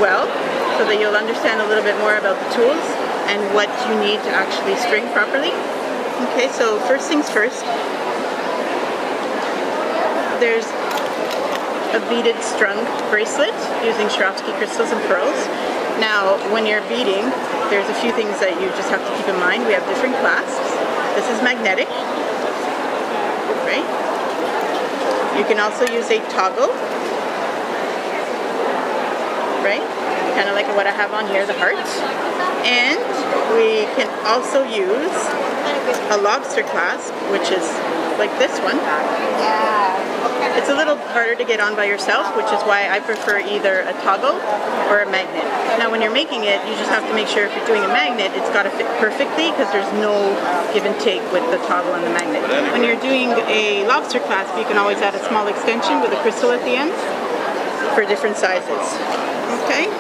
well, so that you'll understand a little bit more about the tools and what you need to actually string properly. Okay, so first things first, there's a beaded strung bracelet using Swarovski crystals and pearls. Now, when you're beading, there's a few things that you just have to keep in mind. We have different clasps. This is magnetic, right? You can also use a toggle, right? Kind of like what I have on here, the heart. And we can also use a lobster clasp, which is like this one. It's a little harder to get on by yourself, which is why I prefer either a toggle or a magnet. Now when you're making it, you just have to make sure if you're doing a magnet, it's got to fit perfectly because there's no give and take with the toggle and the magnet. When you're doing a lobster clasp, you can always add a small extension with a crystal at the end for different sizes. Okay?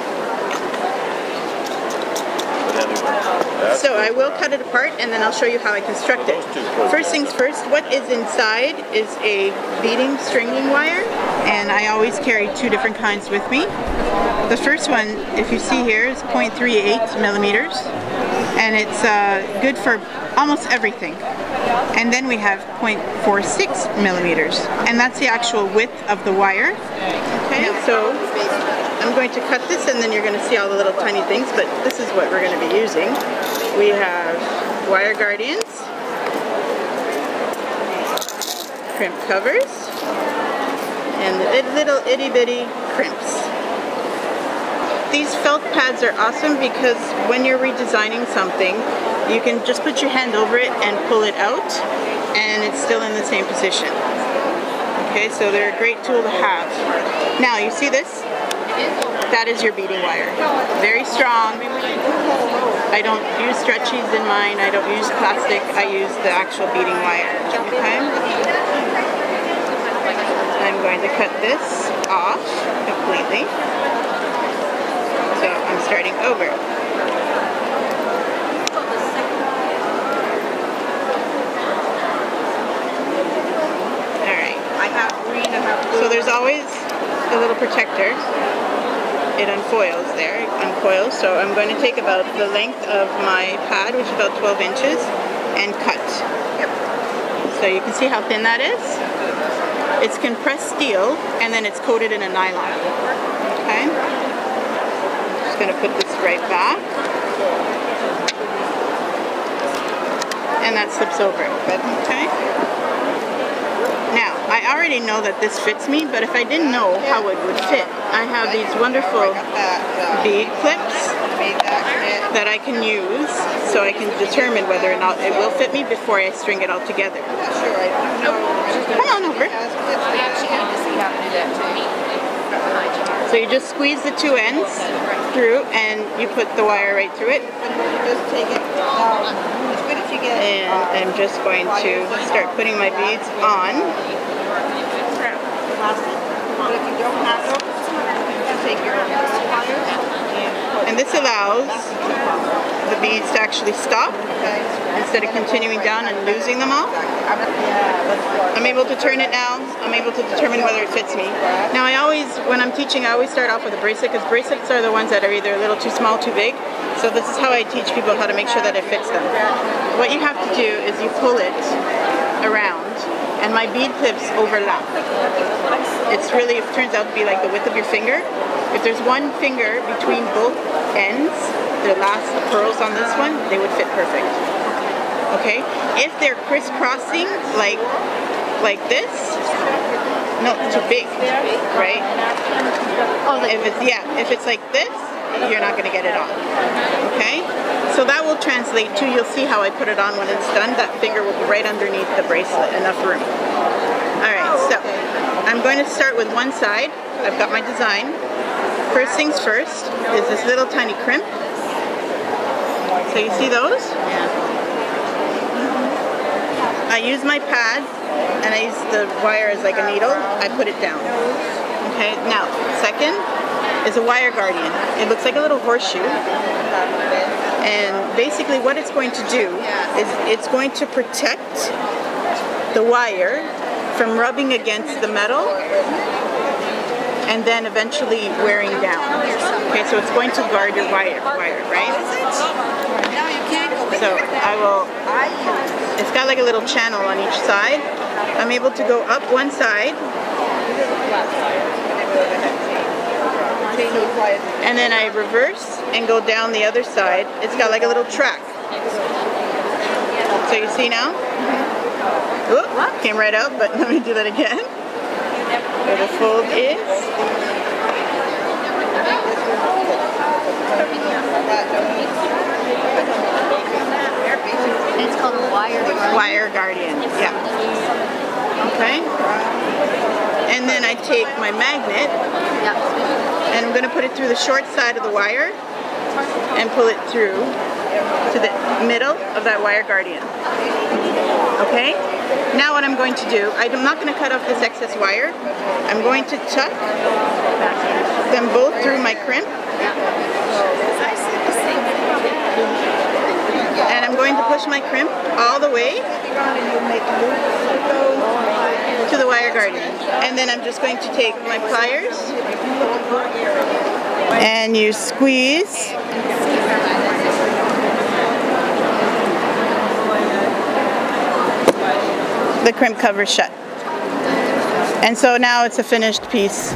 So I will cut it apart and then I'll show you how I construct it. First things first, what is inside is a beading stringing wire, and I always carry two different kinds with me. The first one, if you see here, is 0.38 millimeters, and it's good for almost everything. And then we have 0.46 millimeters, and that's the actual width of the wire. Okay, so I'm going to cut this and then you're going to see all the little tiny things, but this is what we're going to be using. We have wire guardians, crimp covers, and the little itty bitty crimps. These felt pads are awesome because when you're redesigning something, you can just put your hand over it and pull it out and it's still in the same position. Okay, so they're a great tool to have. Now, you see this? That is your beading wire. Very strong. I don't use stretchies in mine. I don't use plastic. I use the actual beading wire. Okay? I'm going to cut this off completely. So I'm starting over. Alright. So there's always a little protector. It unfoils there, uncoils, so I'm going to take about the length of my pad, which is about 12 inches, and cut. So you can see how thin that is. It's compressed steel, and then it's coated in a nylon. Okay? Just going to put this right back. And that slips over. Okay? Now, I already know that this fits me, but if I didn't know how it would fit, I have these wonderful bead clips that I can use so I can determine whether or not it will fit me before I string it all together. Come on over. So you just squeeze the two ends through and you put the wire right through it. And I'm just going to start putting my beads on. And this allows the beads to actually stop instead of continuing down and losing them all. I'm able to turn it now. I'm able to determine whether it fits me. Now when I'm teaching, I always start off with a bracelet because bracelets are the ones that are either a little too small, too big. So this is how I teach people how to make sure that it fits them. What you have to do is you pull it around and my bead clips overlap. It turns out to be like the width of your finger. If there's one finger between both ends, the last pearls on this one, they would fit perfect. Okay? If they're crisscrossing like this, no, too big, right? If it's like this, you're not going to get it on. Okay? So that will translate to, you'll see how I put it on when it's done. That finger will be right underneath the bracelet, enough room. Alright, so I'm going to start with one side. I've got my design. First things first is this little tiny crimp. So you see those? I use my pad and I use the wire as like a needle. I put it down. Okay, now second is a wire guardian. It looks like a little horseshoe. And basically what it's going to do is it's going to protect the wire from rubbing against the metal and then eventually wearing down. Okay, so it's going to guard your wire, right? So I will, it's got like a little channel on each side. I'm able to go up one side, and then I reverse and go down the other side. It's got like a little track. So you see now? Oop, came right out, but let me do that again. Where the fold is. It's called a wire guardian. Wire guardian, yeah. Okay. And then I take my magnet, and I'm going to put it through the short side of the wire and pull it through to the middle of that wire guardian. Okay? Now what I'm going to do, I'm not going to cut off this excess wire. I'm going to tuck them both through my crimp. And I'm going to push my crimp all the way to the wire guardian. And then I'm just going to take my pliers and you squeeze the crimp cover shut. And so now it's a finished piece.